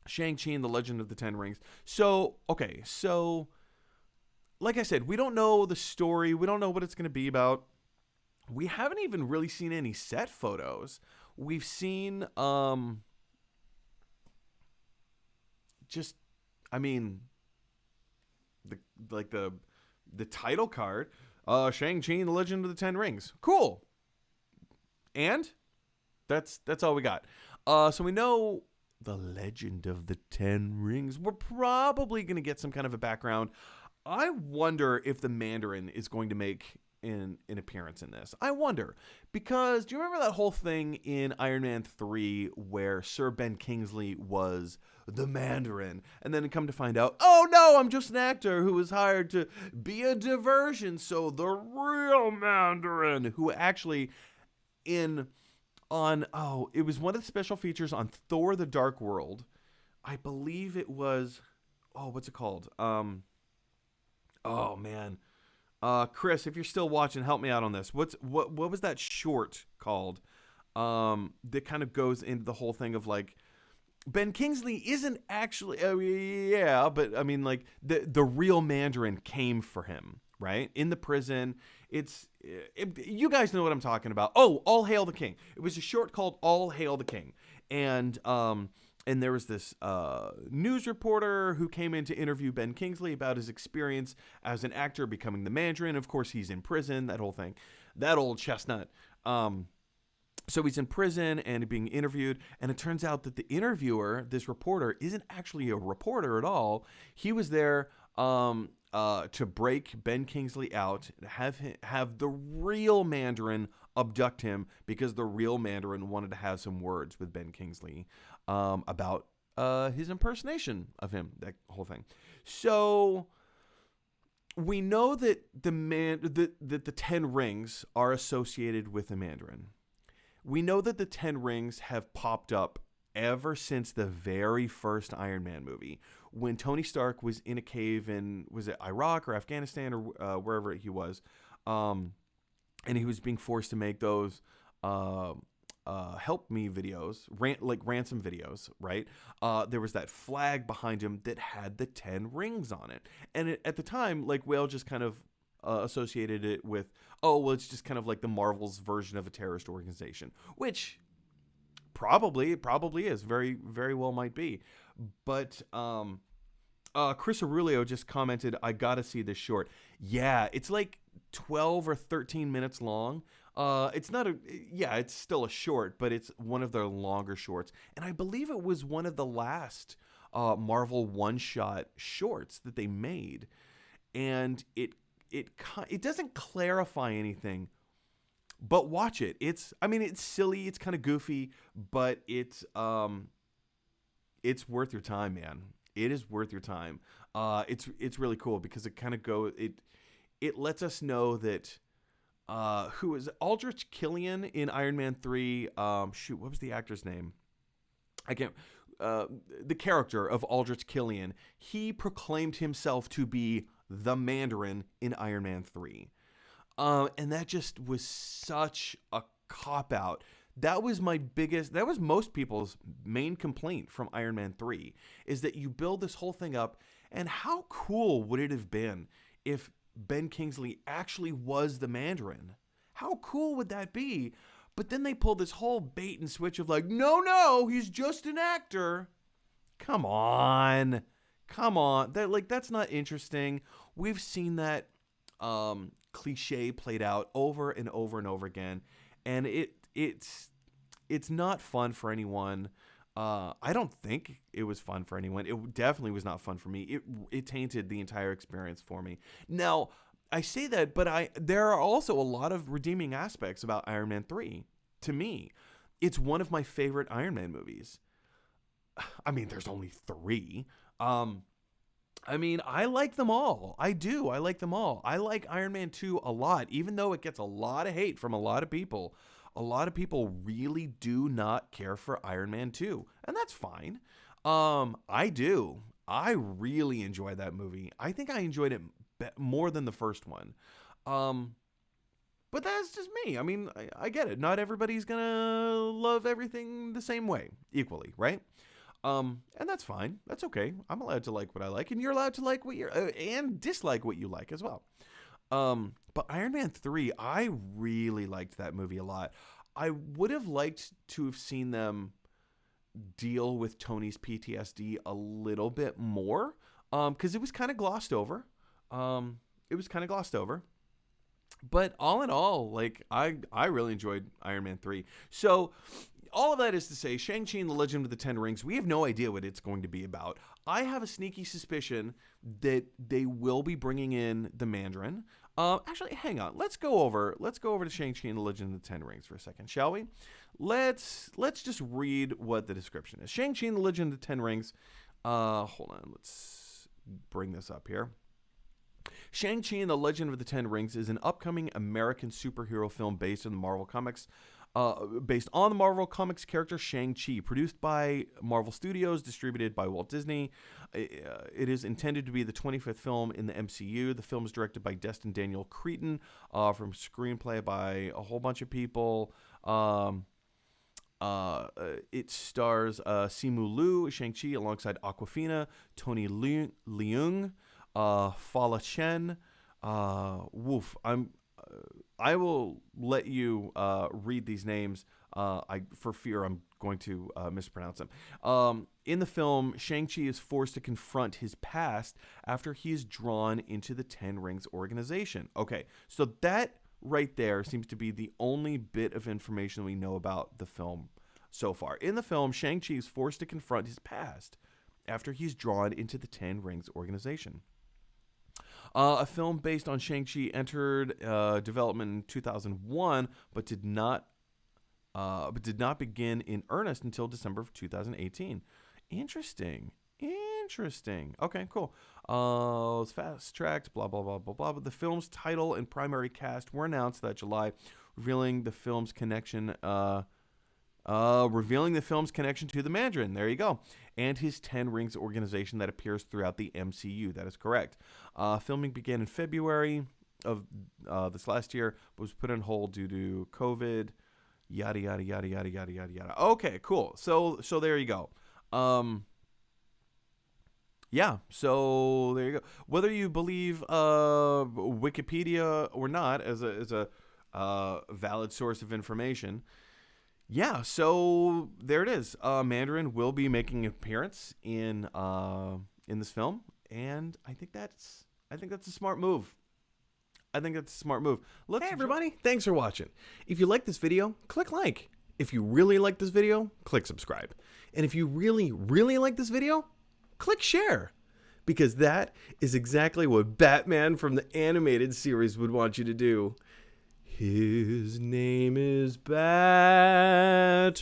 Shang-Chi and the Legend of the Ten Rings. So, okay, so like I said, we don't know the story. We don't know what it's going to be about. We haven't even really seen any set photos. We've seen just I mean the like the title card, Shang-Chi and the Legend of the Ten Rings. Cool. And that's all we got. So we know the Legend of the Ten Rings. We're probably going to get some kind of a background. I wonder if the Mandarin is going to make an appearance in this. I wonder. Because do you remember that whole thing in Iron Man 3 where Sir Ben Kingsley was the Mandarin? And then come to find out, oh no, I'm just an actor who was hired to be a diversion. So the real Mandarin, who actually it was one of the special features on Thor the Dark World. I believe it was, what's it called? Oh man, Chris, if you're still watching, help me out on this. What was that short called? That kind of goes into the whole thing of like Ben Kingsley isn't actually, but I mean like the real Mandarin came for him, right? In the prison. You guys know what I'm talking about. Oh, All Hail the King. It was a short called All Hail the King, and there was this news reporter who came in to interview Ben Kingsley about his experience as an actor becoming the Mandarin. Of course, he's in prison, that whole thing. That old chestnut. So he's in prison and being interviewed, and it turns out that the interviewer, this reporter, isn't actually a reporter at all. He was there to break Ben Kingsley out, have the real Mandarin abduct him because the real Mandarin wanted to have some words with Ben Kingsley about his impersonation of him, that whole thing. So we know that the 10 rings are associated with the Mandarin. We know that the 10 rings have popped up ever since the very first Iron Man movie, when Tony Stark was in a cave in, was it Iraq or Afghanistan or wherever he was, and he was being forced to make those help me videos, like ransom videos, right? There was that flag behind him that had the 10 rings on it, and at the time, like, we all just kind of associated it with, it's just kind of like the Marvel's version of a terrorist organization, which probably is, very, very well might be. But Chrysiliou just commented, I gotta see this short. Yeah, it's like 12 or 13 minutes long. It's not it's still a short, but it's one of their longer shorts. And I believe it was one of the last Marvel one-shot shorts that they made. And it doesn't clarify anything, but watch it. It's silly, it's kind of goofy, but it's worth your time, man. It is worth your time. It's really cool because it kind of it lets us know that who is Aldrich Killian in Iron Man 3? What was the actor's name? I can't. The character of Aldrich Killian, he proclaimed himself to be the Mandarin in Iron Man 3. And that just was such a cop-out. That was most people's main complaint from Iron Man 3, is that you build this whole thing up, and how cool would it have been if Ben Kingsley actually was the Mandarin? How cool would that be? But then they pulled this whole bait and switch of like, no, he's just an actor. Come on. That's not interesting. We've seen that cliche played out over and over and over again, and it's not fun for anyone. I don't think it was fun for anyone. It definitely was not fun for me. It tainted the entire experience for me. Now, I say that, but there are also a lot of redeeming aspects about Iron Man 3. To me, it's one of my favorite Iron Man movies. I mean, there's only 3. I like them all. I do. I like them all. I like Iron Man 2 a lot, even though it gets a lot of hate from a lot of people. A lot of people really do not care for Iron Man 2, and that's fine. I do. I really enjoy that movie. I think I enjoyed it more than the first one. But that's just me. I mean, I get it. Not everybody's going to love everything the same way, equally, right? And that's fine. That's okay. I'm allowed to like what I like, and you're allowed to like what you're and dislike what you like as well. But Iron Man 3, I really liked that movie a lot. I would have liked to have seen them deal with Tony's PTSD a little bit more, because it was kind of glossed over. It was kind of glossed over. But all in all, like I really enjoyed Iron Man 3. So all of that is to say, Shang-Chi and the Legend of the Ten Rings, we have no idea what it's going to be about. I have a sneaky suspicion that they will be bringing in the Mandarin. Actually, hang on. Let's go over to Shang-Chi and the Legend of the Ten Rings for a second, shall we? Let's just read what the description is. Shang-Chi and the Legend of the Ten Rings. Hold on. Let's bring this up here. Shang-Chi and the Legend of the Ten Rings is an upcoming American superhero film based on the Marvel Comics character Shang-Chi, produced by Marvel Studios, distributed by Walt Disney. It is intended to be the 25th film in the MCU. The film is directed by Destin Daniel Cretton, from screenplay by a whole bunch of people. It stars Simu Liu, Shang-Chi, alongside Awkwafina, Tony Leung, Fala Chen. I will let you read these names. For fear I'm going to mispronounce them. In the film, Shang-Chi is forced to confront his past after he is drawn into the Ten Rings organization. Okay, so that right there seems to be the only bit of information we know about the film so far. In the film, Shang-Chi is forced to confront his past after he's drawn into the Ten Rings organization. A film based on Shang-Chi entered development in 2001, but did not begin in earnest until December of 2018. Interesting. Okay, cool. It's fast-tracked, blah, blah, blah, blah, blah. But the film's title and primary cast were announced that July, revealing the film's connection to the Mandarin. There you go. And his Ten Rings organization that appears throughout the MCU. That is correct. Filming began in February of this last year, but was put on hold due to COVID. Yada, yada, yada, yada, yada, yada, yada. Okay, cool. So there you go. Yeah, so there you go. Whether you believe Wikipedia or not as a valid source of information, yeah, so there it is. Mandarin will be making an appearance in this film, and I think that's a smart move. Hey everybody, thanks for watching. If you like this video, click like. If you really like this video, click subscribe. And if you really, really like this video, click share. Because that is exactly what Batman from the animated series would want you to do. His name is Batman.